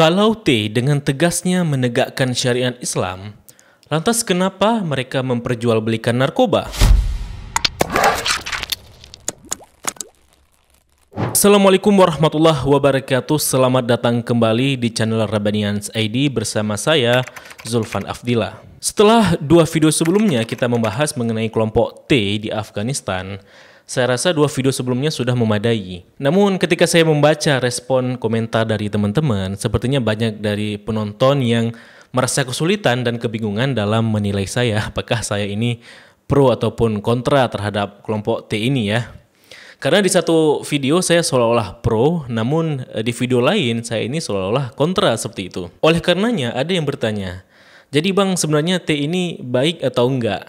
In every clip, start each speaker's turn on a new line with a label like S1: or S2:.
S1: Kalau T dengan tegasnya menegakkan syariat Islam, lantas kenapa mereka memperjualbelikan narkoba? Assalamualaikum warahmatullahi wabarakatuh. Selamat datang kembali di channel Rabbanians ID bersama saya, Zulfan Afdillah. Setelah dua video sebelumnya kita membahas mengenai kelompok T di Afghanistan, saya rasa dua video sebelumnya sudah memadai. Namun ketika saya membaca respon komentar dari teman-teman, sepertinya banyak dari penonton yang merasa kesulitan dan kebingungan dalam menilai saya apakah saya ini pro ataupun kontra terhadap kelompok T ini ya. Karena di satu video saya seolah-olah pro, namun di video lain saya ini seolah-olah kontra seperti itu. Oleh karenanya ada yang bertanya, jadi bang sebenarnya T ini baik atau enggak?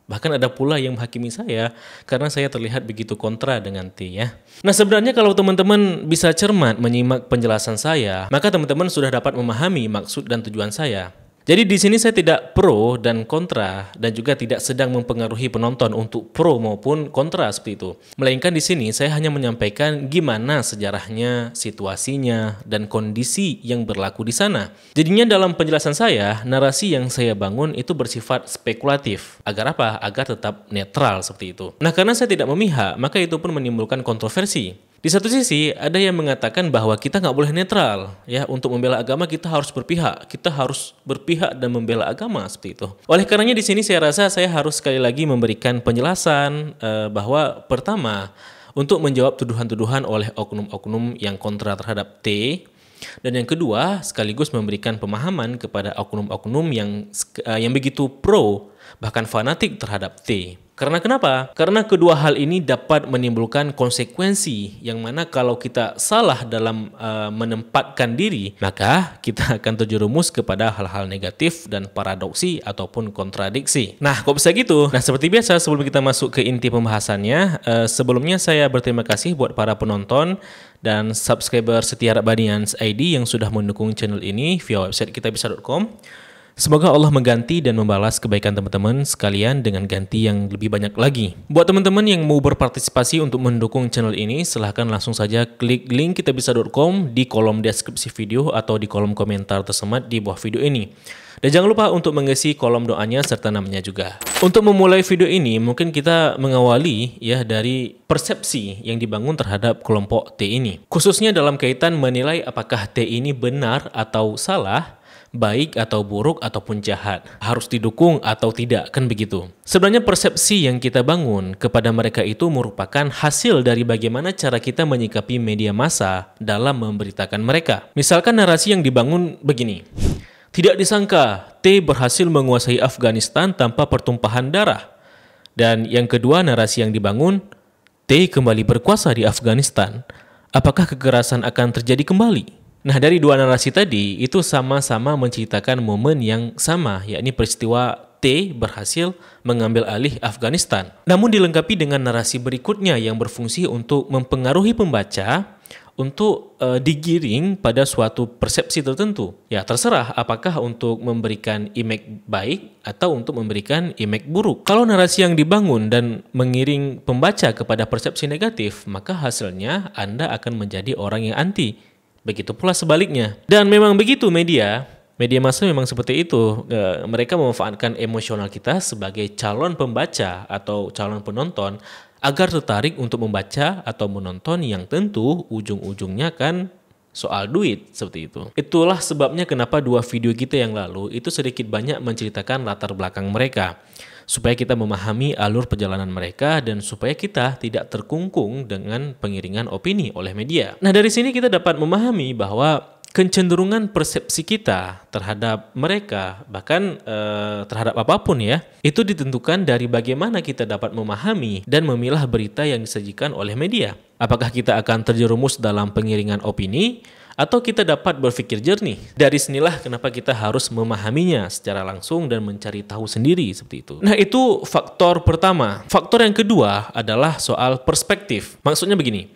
S1: Bahkan ada pula yang menghakimi saya karena saya terlihat begitu kontra dengan T ya. Nah sebenarnya kalau teman-teman bisa cermat menyimak penjelasan saya, maka teman-teman sudah dapat memahami maksud dan tujuan saya. Jadi di sini saya tidak pro dan kontra dan juga tidak sedang mempengaruhi penonton untuk pro maupun kontra seperti itu. Melainkan di sini saya hanya menyampaikan gimana sejarahnya, situasinya, dan kondisi yang berlaku di sana. Jadinya dalam penjelasan saya, narasi yang saya bangun itu bersifat spekulatif. Agar apa? Agar tetap netral seperti itu. Nah karena saya tidak memihak, maka itu pun menimbulkan kontroversi. Di satu sisi ada yang mengatakan bahwa kita nggak boleh netral ya, untuk membela agama kita harus berpihak dan membela agama seperti itu. Oleh karenanya di sini saya rasa saya harus sekali lagi memberikan penjelasan bahwa pertama untuk menjawab tuduhan-tuduhan oleh oknum-oknum yang kontra terhadap T, dan yang kedua sekaligus memberikan pemahaman kepada oknum-oknum yang begitu pro bahkan fanatik terhadap T. Karena kenapa? Karena kedua hal ini dapat menimbulkan konsekuensi yang mana kalau kita salah dalam menempatkan diri, maka kita akan terjerumus kepada hal-hal negatif dan paradoksi ataupun kontradiksi. Nah, kok bisa gitu? Nah, seperti biasa sebelum kita masuk ke inti pembahasannya, sebelumnya saya berterima kasih buat para penonton dan subscriber setia Rabbanians ID yang sudah mendukung channel ini via website kitabisa.com. Semoga Allah mengganti dan membalas kebaikan teman-teman sekalian dengan ganti yang lebih banyak lagi. Buat teman-teman yang mau berpartisipasi untuk mendukung channel ini, silahkan langsung saja klik link kitabisa.com di kolom deskripsi video atau di kolom komentar tersemat di bawah video ini. Dan jangan lupa untuk mengisi kolom doanya serta namanya juga. Untuk memulai video ini, mungkin kita mengawali ya dari persepsi yang dibangun terhadap kelompok T ini. Khususnya dalam kaitan menilai apakah T ini benar atau salah, baik atau buruk ataupun jahat, harus didukung atau tidak, kan begitu. Sebenarnya persepsi yang kita bangun kepada mereka itu merupakan hasil dari bagaimana cara kita menyikapi media massa dalam memberitakan mereka. Misalkan narasi yang dibangun begini, tidak disangka T berhasil menguasai Afghanistan tanpa pertumpahan darah. Dan yang kedua narasi yang dibangun, T kembali berkuasa di Afghanistan. Apakah kekerasan akan terjadi kembali? Nah dari dua narasi tadi itu sama-sama menceritakan momen yang sama, yakni peristiwa T berhasil mengambil alih Afghanistan. Namun dilengkapi dengan narasi berikutnya yang berfungsi untuk mempengaruhi pembaca untuk digiring pada suatu persepsi tertentu. Ya terserah apakah untuk memberikan image baik atau untuk memberikan image buruk. Kalau narasi yang dibangun dan mengiring pembaca kepada persepsi negatif, maka hasilnya Anda akan menjadi orang yang anti. Begitu pula sebaliknya. Dan memang begitu media massa memang seperti itu. Mereka memanfaatkan emosional kita sebagai calon pembaca atau calon penonton agar tertarik untuk membaca atau menonton yang tentu ujung-ujungnya kan soal duit seperti itu. Itulah sebabnya kenapa dua video kita yang lalu itu sedikit banyak menceritakan latar belakang mereka, supaya kita memahami alur perjalanan mereka dan supaya kita tidak terkungkung dengan pengiringan opini oleh media. Nah dari sini kita dapat memahami bahwa kecenderungan persepsi kita terhadap mereka, bahkan terhadap apapun ya, itu ditentukan dari bagaimana kita dapat memahami dan memilah berita yang disajikan oleh media. Apakah kita akan terjerumus dalam pengiringan opini atau kita dapat berpikir jernih. Dari sinilah kenapa kita harus memahaminya secara langsung dan mencari tahu sendiri seperti itu. Nah itu faktor pertama. Faktor yang kedua adalah soal perspektif. Maksudnya begini,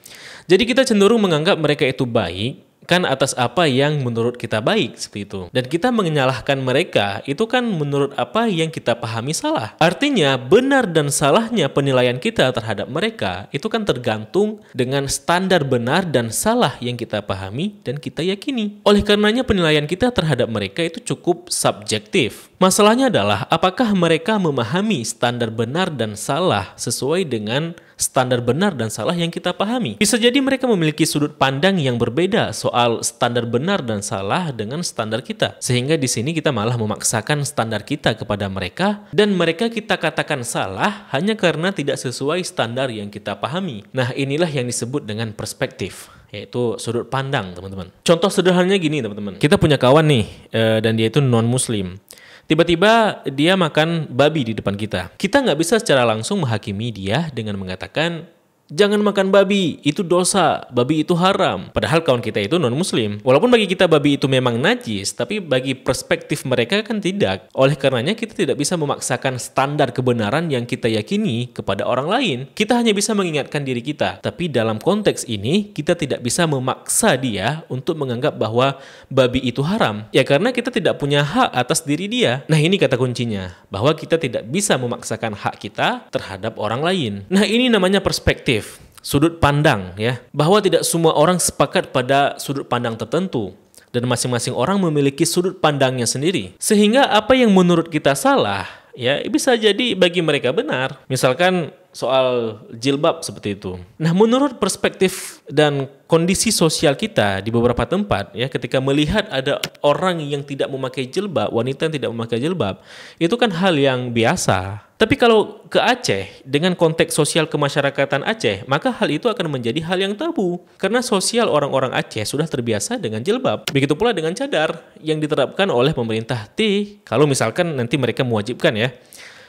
S1: jadi kita cenderung menganggap mereka itu baik mengamalkan atas apa yang menurut kita baik seperti itu. Dan kita menyalahkan mereka itu kan menurut apa yang kita pahami salah. Artinya benar dan salahnya penilaian kita terhadap mereka itu kan tergantung dengan standar benar dan salah yang kita pahami dan kita yakini. Oleh karenanya penilaian kita terhadap mereka itu cukup subjektif. Masalahnya adalah apakah mereka memahami standar benar dan salah sesuai dengan standar benar dan salah yang kita pahami. Bisa jadi mereka memiliki sudut pandang yang berbeda soal standar benar dan salah dengan standar kita. Sehingga di sini kita malah memaksakan standar kita kepada mereka dan mereka kita katakan salah hanya karena tidak sesuai standar yang kita pahami. Nah, inilah yang disebut dengan perspektif, yaitu sudut pandang, teman-teman. Contoh sederhananya gini, teman-teman. Kita punya kawan nih, dan dia itu non-muslim. Tiba-tiba dia makan babi di depan kita. Kita nggak bisa secara langsung menghakimi dia dengan mengatakan, jangan makan babi, itu dosa, babi itu haram. Padahal kawan kita itu non-muslim. Walaupun bagi kita babi itu memang najis, tapi bagi perspektif mereka kan tidak. Oleh karenanya kita tidak bisa memaksakan standar kebenaran yang kita yakini kepada orang lain. Kita hanya bisa mengingatkan diri kita. Tapi dalam konteks ini, kita tidak bisa memaksa dia untuk menganggap bahwa babi itu haram. Ya karena kita tidak punya hak atas diri dia. Nah ini kata kuncinya, bahwa kita tidak bisa memaksakan hak kita terhadap orang lain. Nah ini namanya perspektif. Sudut pandang, ya, bahwa tidak semua orang sepakat pada sudut pandang tertentu dan masing-masing orang memiliki sudut pandangnya sendiri. Sehingga apa yang menurut kita salah, ya bisa jadi bagi mereka benar. Misalkan soal jilbab seperti itu. Nah, menurut perspektif dan kondisi sosial kita di beberapa tempat, ya, ketika melihat ada orang yang tidak memakai jilbab, wanita yang tidak memakai jilbab, itu kan hal yang biasa. Tapi kalau ke Aceh, dengan konteks sosial kemasyarakatan Aceh, maka hal itu akan menjadi hal yang tabu. Karena sosial orang-orang Aceh sudah terbiasa dengan jilbab. Begitu pula dengan cadar yang diterapkan oleh pemerintah T, kalau misalkan nanti mereka mewajibkan, ya.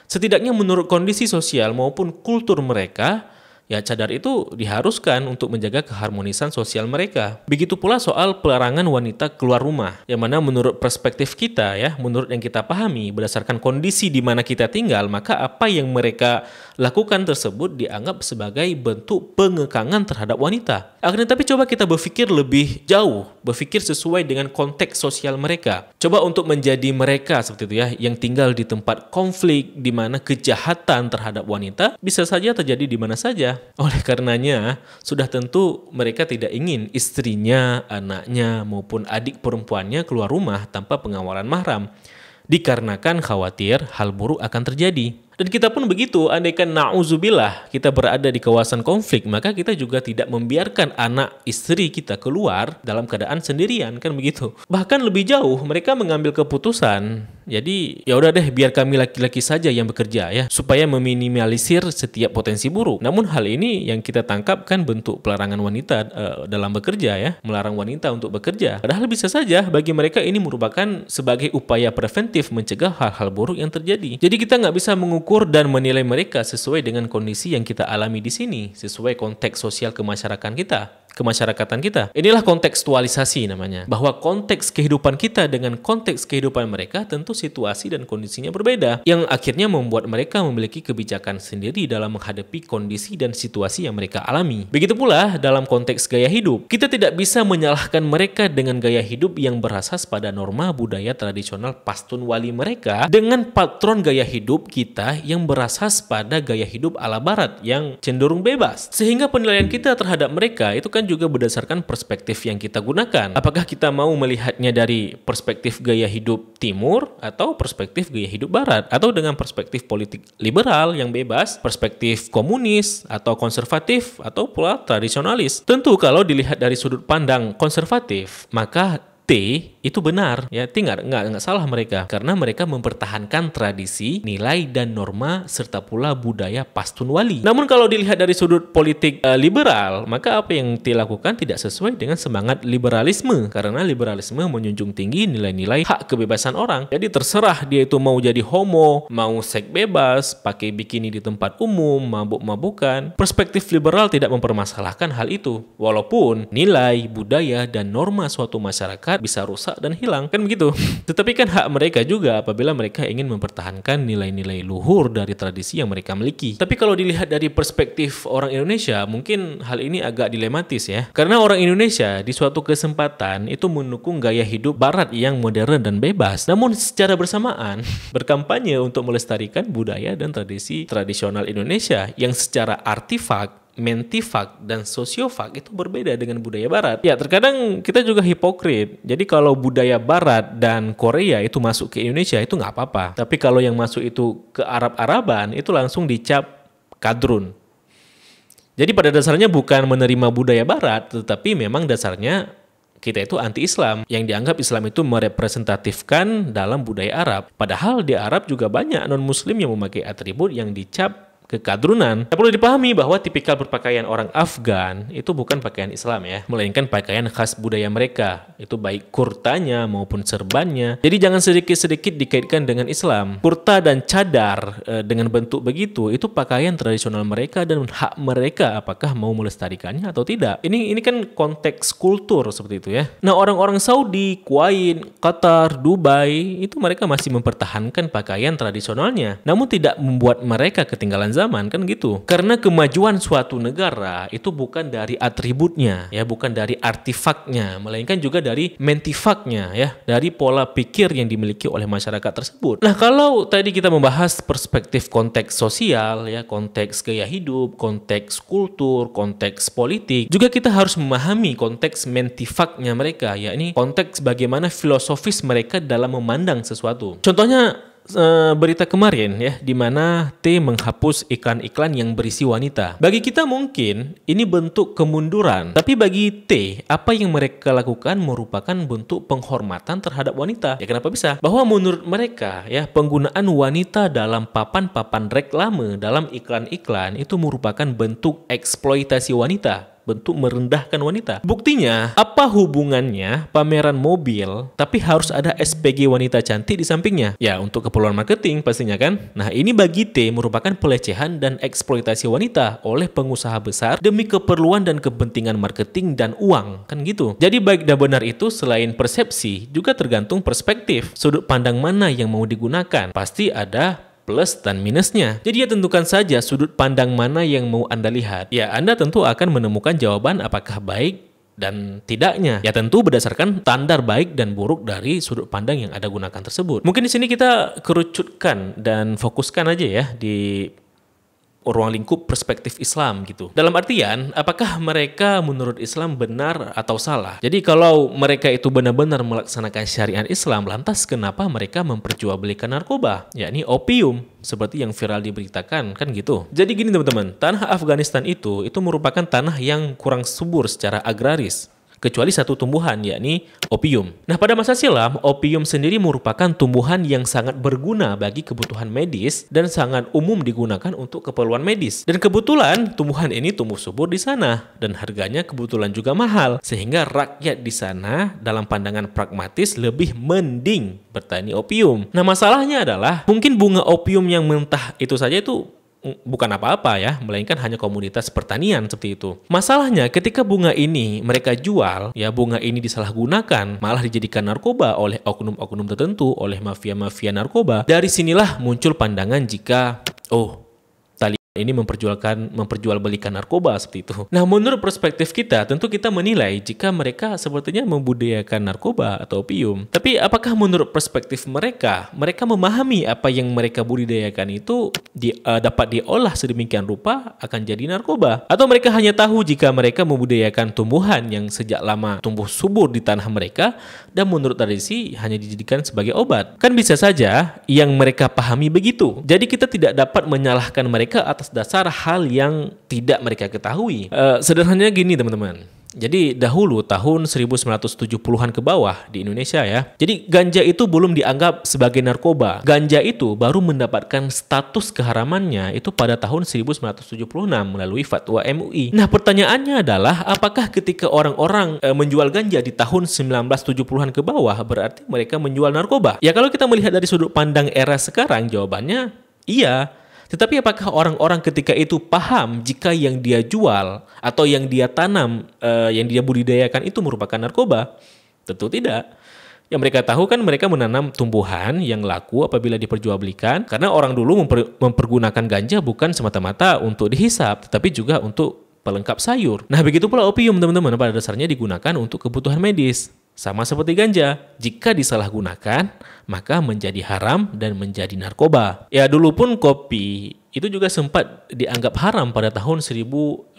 S1: Setidaknya menurut kondisi sosial maupun kultur mereka, ya cadar itu diharuskan untuk menjaga keharmonisan sosial mereka. Begitu pula soal pelarangan wanita keluar rumah, yang mana menurut perspektif kita, ya, menurut yang kita pahami berdasarkan kondisi di mana kita tinggal, maka apa yang mereka lakukan tersebut dianggap sebagai bentuk pengekangan terhadap wanita. Akan tetapi coba kita berpikir lebih jauh, berpikir sesuai dengan konteks sosial mereka. Coba untuk menjadi mereka seperti itu, ya, yang tinggal di tempat konflik di mana kejahatan terhadap wanita bisa saja terjadi di mana saja. Oleh karenanya, sudah tentu mereka tidak ingin istrinya, anaknya, maupun adik perempuannya keluar rumah tanpa pengawalan mahram, dikarenakan khawatir hal buruk akan terjadi. Dan kita pun begitu, andaikan na'udzubillah kita berada di kawasan konflik, maka kita juga tidak membiarkan anak istri kita keluar dalam keadaan sendirian, kan begitu. Bahkan lebih jauh, mereka mengambil keputusan, jadi ya udah deh biar kami laki-laki saja yang bekerja, ya, supaya meminimalisir setiap potensi buruk. Namun hal ini yang kita tangkap kan bentuk pelarangan wanita dalam bekerja, ya, melarang wanita untuk bekerja. Padahal bisa saja bagi mereka ini merupakan sebagai upaya preventif mencegah hal-hal buruk yang terjadi. Jadi kita nggak bisa mengukur dan menilai mereka sesuai dengan kondisi yang kita alami di sini, sesuai konteks sosial kemasyarakatan kita. Inilah kontekstualisasi namanya, bahwa konteks kehidupan kita dengan konteks kehidupan mereka tentu situasi dan kondisinya berbeda, yang akhirnya membuat mereka memiliki kebijakan sendiri dalam menghadapi kondisi dan situasi yang mereka alami. Begitu pula dalam konteks gaya hidup, kita tidak bisa menyalahkan mereka dengan gaya hidup yang berasas pada norma budaya tradisional pastun wali mereka dengan patron gaya hidup kita yang berasas pada gaya hidup ala barat yang cenderung bebas. Sehingga penilaian kita terhadap mereka itu kan juga berdasarkan perspektif yang kita gunakan. Apakah kita mau melihatnya dari perspektif gaya hidup timur atau perspektif gaya hidup barat, atau dengan perspektif politik liberal yang bebas, perspektif komunis atau konservatif, atau pula tradisionalis. Tentu kalau dilihat dari sudut pandang konservatif, maka T itu benar, ya, nggak salah mereka, karena mereka mempertahankan tradisi, nilai dan norma serta pula budaya pastun wali. Namun kalau dilihat dari sudut politik liberal, maka apa yang dilakukan tidak sesuai dengan semangat liberalisme, karena liberalisme menjunjung tinggi nilai-nilai hak kebebasan orang. Jadi terserah dia itu mau jadi homo, mau seks bebas, pakai bikini di tempat umum, mabuk-mabukan. Perspektif liberal tidak mempermasalahkan hal itu, walaupun nilai, budaya dan norma suatu masyarakat bisa rusak rusak dan hilang, kan begitu. Tetapi kan hak mereka juga apabila mereka ingin mempertahankan nilai-nilai luhur dari tradisi yang mereka miliki. Tapi kalau dilihat dari perspektif orang Indonesia, mungkin hal ini agak dilematis ya. Karena orang Indonesia di suatu kesempatan itu mendukung gaya hidup barat yang modern dan bebas. Namun secara bersamaan berkampanye untuk melestarikan budaya dan tradisi tradisional Indonesia yang secara artifak, mentifak, dan sosiofak itu berbeda dengan budaya barat. Ya, terkadang kita juga hipokrit. Jadi kalau budaya barat dan Korea itu masuk ke Indonesia itu nggak apa-apa. Tapi kalau yang masuk itu ke Arab-Araban itu langsung dicap kadrun. Jadi pada dasarnya bukan menerima budaya barat, tetapi memang dasarnya kita itu anti-Islam. Yang dianggap Islam itu merepresentatifkan dalam budaya Arab. Padahal di Arab juga banyak non-Muslim yang memakai atribut yang dicap kekadrunan. Perlu dipahami bahwa tipikal berpakaian orang Afgan itu bukan pakaian Islam ya, melainkan pakaian khas budaya mereka. Itu baik kurtanya maupun serbannya. Jadi jangan sedikit-sedikit dikaitkan dengan Islam. Kurta dan cadar dengan bentuk begitu itu pakaian tradisional mereka dan hak mereka apakah mau melestarikannya atau tidak. Ini kan konteks kultur seperti itu ya. Nah, orang-orang Saudi, Kuwait, Qatar, Dubai itu mereka masih mempertahankan pakaian tradisionalnya, namun tidak membuat mereka ketinggalan zaman, kan gitu. Karena kemajuan suatu negara itu bukan dari atributnya ya, bukan dari artifaknya, melainkan juga dari mentifaknya ya, dari pola pikir yang dimiliki oleh masyarakat tersebut. Nah, kalau tadi kita membahas perspektif konteks sosial ya, konteks gaya hidup, konteks kultur, konteks politik, juga kita harus memahami konteks mentifaknya mereka, yakni konteks bagaimana filosofis mereka dalam memandang sesuatu. Contohnya berita kemarin ya, di mana T menghapus iklan-iklan yang berisi wanita. Bagi kita mungkin ini bentuk kemunduran, tapi bagi T, apa yang mereka lakukan merupakan bentuk penghormatan terhadap wanita. Ya kenapa bisa? Bahwa menurut mereka ya, penggunaan wanita dalam papan-papan reklame dalam iklan-iklan itu merupakan bentuk eksploitasi wanita, bentuk merendahkan wanita. Buktinya, apa hubungannya pameran mobil tapi harus ada SPG wanita cantik di sampingnya? Ya, untuk keperluan marketing pastinya kan? Nah, ini bagi T merupakan pelecehan dan eksploitasi wanita oleh pengusaha besar demi keperluan dan kepentingan marketing dan uang, kan gitu. Jadi baik dan benar itu selain persepsi, juga tergantung perspektif. Sudut pandang mana yang mau digunakan? Pasti ada plus dan minusnya. Jadi ya tentukan saja sudut pandang mana yang mau Anda lihat. Ya, Anda tentu akan menemukan jawaban apakah baik dan tidaknya. Ya tentu berdasarkan standar baik dan buruk dari sudut pandang yang Anda gunakan tersebut. Mungkin di sini kita kerucutkan dan fokuskan aja ya di ruang lingkup perspektif Islam gitu. Dalam artian, apakah mereka menurut Islam benar atau salah? Jadi kalau mereka itu benar-benar melaksanakan syariat Islam, lantas kenapa mereka memperjualbelikan narkoba, yakni opium, seperti yang viral diberitakan, kan gitu. Jadi gini teman-teman, tanah Afghanistan itu merupakan tanah yang kurang subur secara agraris, kecuali satu tumbuhan, yakni opium. Nah, pada masa silam, opium sendiri merupakan tumbuhan yang sangat berguna bagi kebutuhan medis dan sangat umum digunakan untuk keperluan medis. Dan kebetulan tumbuhan ini tumbuh subur di sana dan harganya kebetulan juga mahal, sehingga rakyat di sana dalam pandangan pragmatis lebih mending bertani opium. Nah, masalahnya adalah mungkin bunga opium yang mentah itu saja itu bukan apa-apa ya, melainkan hanya komoditas pertanian seperti itu. Masalahnya ketika bunga ini mereka jual, ya bunga ini disalahgunakan, malah dijadikan narkoba oleh oknum-oknum tertentu, oleh mafia-mafia narkoba. Dari sinilah muncul pandangan jika, ini memperjualbelikan narkoba seperti itu. Nah, menurut perspektif kita, tentu kita menilai jika mereka sepertinya membudidayakan narkoba atau opium. Tapi apakah menurut perspektif mereka memahami apa yang mereka budidayakan itu dapat diolah sedemikian rupa akan jadi narkoba? Atau mereka hanya tahu jika mereka membudidayakan tumbuhan yang sejak lama tumbuh subur di tanah mereka dan menurut tradisi hanya dijadikan sebagai obat? Kan bisa saja yang mereka pahami begitu. Jadi kita tidak dapat menyalahkan mereka atas dasar hal yang tidak mereka ketahui. Sederhananya gini teman-teman. Jadi dahulu tahun 1970-an ke bawah di Indonesia ya. Jadi ganja itu belum dianggap sebagai narkoba. Ganja itu baru mendapatkan status keharamannya itu pada tahun 1976 melalui fatwa MUI. Nah, pertanyaannya adalah apakah ketika orang-orang menjual ganja di tahun 1970-an ke bawah berarti mereka menjual narkoba? Ya kalau kita melihat dari sudut pandang era sekarang, jawabannya iya. Tetapi apakah orang-orang ketika itu paham jika yang dia jual atau yang dia tanam, yang dia budidayakan itu merupakan narkoba? Tentu tidak. Yang mereka tahu kan mereka menanam tumbuhan yang laku apabila diperjualbelikan, karena orang dulu mempergunakan ganja bukan semata-mata untuk dihisap, tetapi juga untuk pelengkap sayur. Nah, begitu pula opium, teman-teman, pada dasarnya digunakan untuk kebutuhan medis. Sama seperti ganja, jika disalahgunakan, maka menjadi haram dan menjadi narkoba. Ya, dulu pun kopi itu juga sempat dianggap haram pada tahun 1535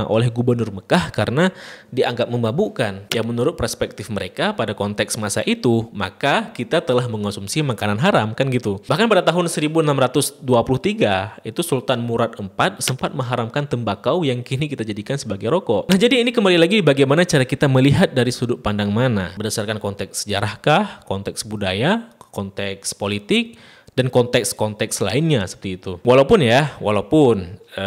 S1: oleh gubernur Mekah karena dianggap memabukkan. Ya, menurut perspektif mereka pada konteks masa itu, maka kita telah mengonsumsi makanan haram, kan gitu. Bahkan pada tahun 1623, itu Sultan Murad IV sempat mengharamkan tembakau yang kini kita jadikan sebagai rokok. Nah, jadi ini kembali lagi bagaimana cara kita melihat dari sudut pandang mana, berdasarkan konteks sejarahkah, konteks budaya, konteks politik, dan konteks-konteks lainnya seperti itu. Walaupun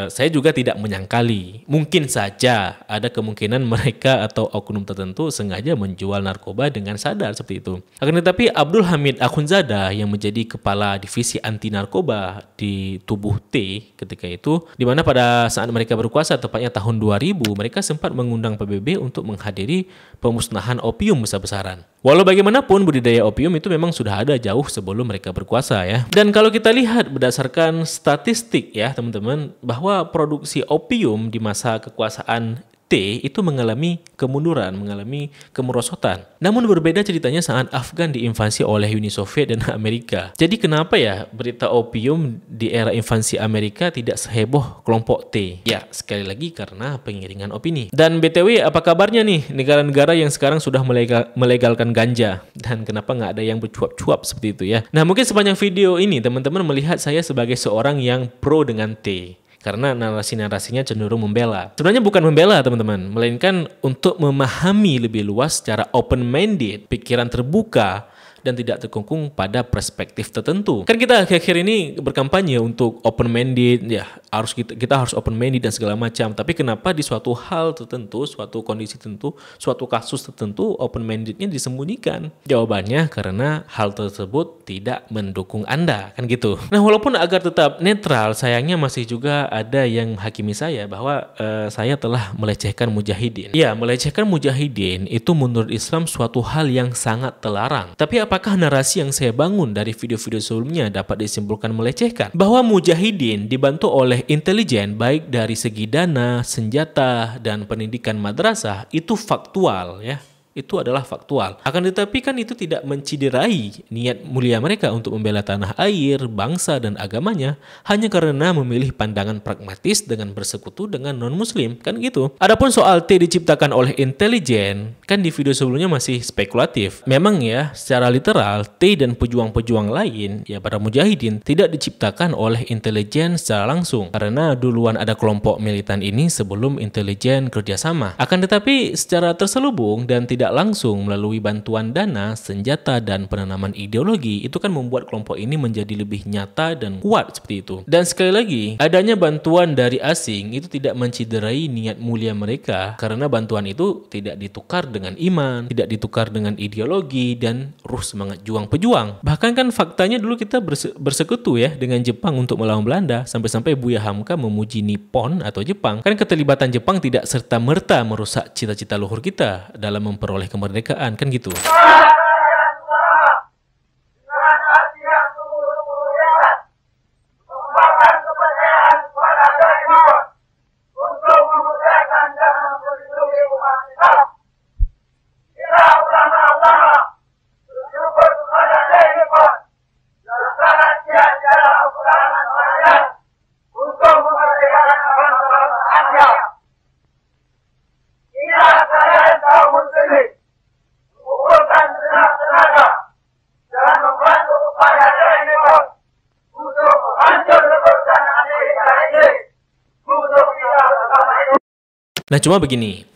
S1: saya juga tidak menyangkali, mungkin saja ada kemungkinan mereka atau oknum tertentu sengaja menjual narkoba dengan sadar seperti itu. Akan tetapi Abdul Hamid Akhundzada yang menjadi kepala divisi anti narkoba di tubuh T ketika itu, di mana pada saat mereka berkuasa tepatnya tahun 2000, mereka sempat mengundang PBB untuk menghadiri pemusnahan opium besar-besaran. Walau bagaimanapun budidaya opium itu memang sudah ada jauh sebelum mereka berkuasa ya. Dan kalau kita lihat berdasarkan statistik ya teman-teman, bahwa produksi opium di masa kekuasaan T itu mengalami kemunduran, mengalami kemerosotan. Namun berbeda ceritanya saat Afgan diinvasi oleh Uni Soviet dan Amerika. Jadi kenapa ya berita opium di era invasi Amerika tidak seheboh kelompok T? Ya, sekali lagi karena pengiringan opini. Dan BTW, apa kabarnya nih negara-negara yang sekarang sudah melegalkan ganja? Dan kenapa nggak ada yang bercuap-cuap seperti itu ya? Nah, mungkin sepanjang video ini teman-teman melihat saya sebagai seorang yang pro dengan T. Karena narasi-narasinya cenderung membela. Sebenarnya bukan membela teman-teman, melainkan untuk memahami lebih luas secara open-minded, pikiran terbuka, dan tidak terkungkung pada perspektif tertentu. Kan kita akhir-akhir ini berkampanye untuk open-minded, ya kita harus open-minded dan segala macam. Tapi kenapa di suatu hal tertentu, suatu kondisi tertentu, suatu kasus tertentu, open-mindednya disembunyikan? Jawabannya karena hal tersebut tidak mendukung Anda, kan gitu. Nah, walaupun agar tetap netral, sayangnya masih juga ada yang menghakimi saya bahwa saya telah melecehkan mujahidin. Ya, melecehkan mujahidin itu menurut Islam suatu hal yang sangat terlarang. Tapi apakah narasi yang saya bangun dari video-video sebelumnya dapat disimpulkan melecehkan? Bahwa mujahidin dibantu oleh intelijen baik dari segi dana, senjata, dan pendidikan madrasah itu faktual ya. Itu adalah faktual. Akan tetapi kan itu tidak menciderai niat mulia mereka untuk membela tanah air, bangsa, dan agamanya hanya karena memilih pandangan pragmatis dengan bersekutu dengan non-muslim, kan gitu. Adapun soal T diciptakan oleh intelijen, kan di video sebelumnya masih spekulatif. Memang ya, secara literal, T dan pejuang-pejuang lain, ya para mujahidin, tidak diciptakan oleh intelijen secara langsung, karena duluan ada kelompok militan ini sebelum intelijen kerjasama. Akan tetapi secara terselubung dan tidak langsung melalui bantuan dana, senjata, dan penanaman ideologi, itu kan membuat kelompok ini menjadi lebih nyata dan kuat seperti itu. Dan sekali lagi, adanya bantuan dari asing itu tidak menciderai niat mulia mereka, karena bantuan itu tidak ditukar dengan iman, tidak ditukar dengan ideologi, dan ruh semangat juang pejuang. Bahkan kan faktanya dulu kita bersekutu ya dengan Jepang untuk melawan Belanda, sampai-sampai Buya Hamka memuji Nippon atau Jepang. Kan keterlibatan Jepang tidak serta-merta merusak cita-cita luhur kita dalam memperoleh kemerdekaan, kan gitu. Nah, cuma begini,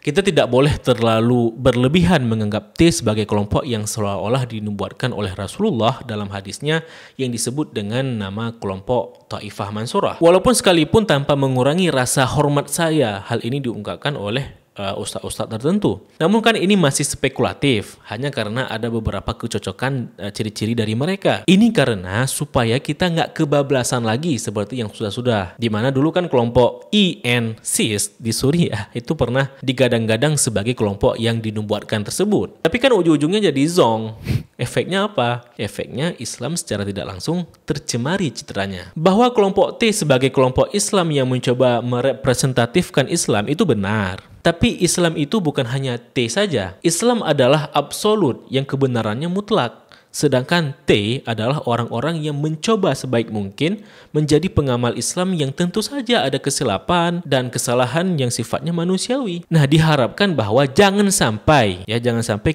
S1: kita tidak boleh terlalu berlebihan menganggap T sebagai kelompok yang seolah-olah dinubuatkan oleh Rasulullah dalam hadisnya yang disebut dengan nama kelompok Taifah Mansurah. Walaupun sekalipun tanpa mengurangi rasa hormat saya, hal ini diungkapkan oleh ustadz-ustadz tertentu. Namun kan ini masih spekulatif, hanya karena ada beberapa kecocokan ciri-ciri dari mereka. Ini karena supaya kita nggak kebablasan lagi seperti yang sudah-sudah. Dimana dulu kan kelompok INSIS di Suriah itu pernah digadang-gadang sebagai kelompok yang dinubuatkan tersebut. Tapi kan ujung-ujungnya jadi zong. Efeknya apa? Efeknya Islam secara tidak langsung tercemari citranya. Bahwa kelompok T sebagai kelompok Islam yang mencoba merepresentatifkan Islam itu benar. Tapi Islam itu bukan hanya T saja. Islam adalah absolut yang kebenarannya mutlak. Sedangkan T adalah orang-orang yang mencoba sebaik mungkin menjadi pengamal Islam yang tentu saja ada kesilapan dan kesalahan yang sifatnya manusiawi. Nah, diharapkan bahwa jangan sampai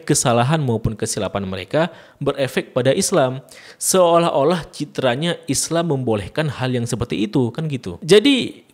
S1: kesalahan maupun kesilapan mereka berefek pada Islam. Seolah-olah citranya Islam membolehkan hal yang seperti itu, kan gitu. Jadi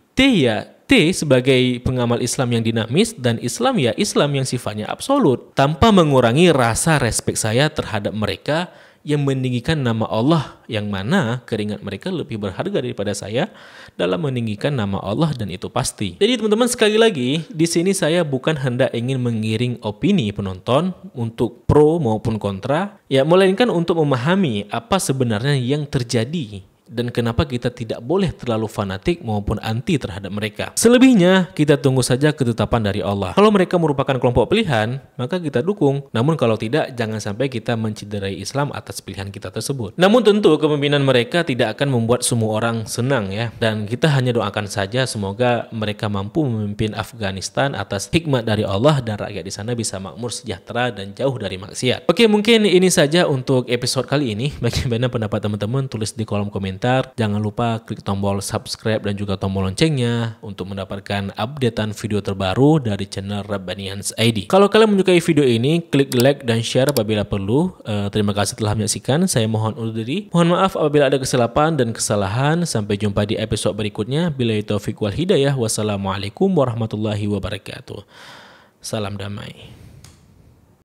S1: T sebagai pengamal Islam yang dinamis dan Islam yang sifatnya absolut tanpa mengurangi rasa respek saya terhadap mereka yang meninggikan nama Allah, yang mana keringat mereka lebih berharga daripada saya dalam meninggikan nama Allah, dan itu pasti. Jadi teman-teman, sekali lagi di sini saya bukan hendak ingin mengiring opini penonton untuk pro maupun kontra, melainkan untuk memahami apa sebenarnya yang terjadi dan kenapa kita tidak boleh terlalu fanatik maupun anti terhadap mereka. Selebihnya, kita tunggu saja ketetapan dari Allah. Kalau mereka merupakan kelompok pilihan, maka kita dukung. Namun kalau tidak, jangan sampai kita menciderai Islam atas pilihan kita tersebut. Namun tentu kepemimpinan mereka tidak akan membuat semua orang senang ya. Dan kita hanya doakan saja semoga mereka mampu memimpin Afghanistan atas hikmat dari Allah dan rakyat di sana bisa makmur, sejahtera, dan jauh dari maksiat. Oke, mungkin ini saja untuk episode kali ini. Bagaimana pendapat teman-teman? Tulis di kolom komentar. Jangan lupa klik tombol subscribe dan juga tombol loncengnya untuk mendapatkan updatean video terbaru dari channel Rabbanians ID. Kalau kalian menyukai video ini, klik like dan share apabila perlu. Terima kasih telah menyaksikan. Saya mohon undur diri. Mohon maaf apabila ada kesilapan dan kesalahan. Sampai jumpa di episode berikutnya. Billahi taufiq wal hidayah. Wassalamualaikum warahmatullahi wabarakatuh. Salam damai.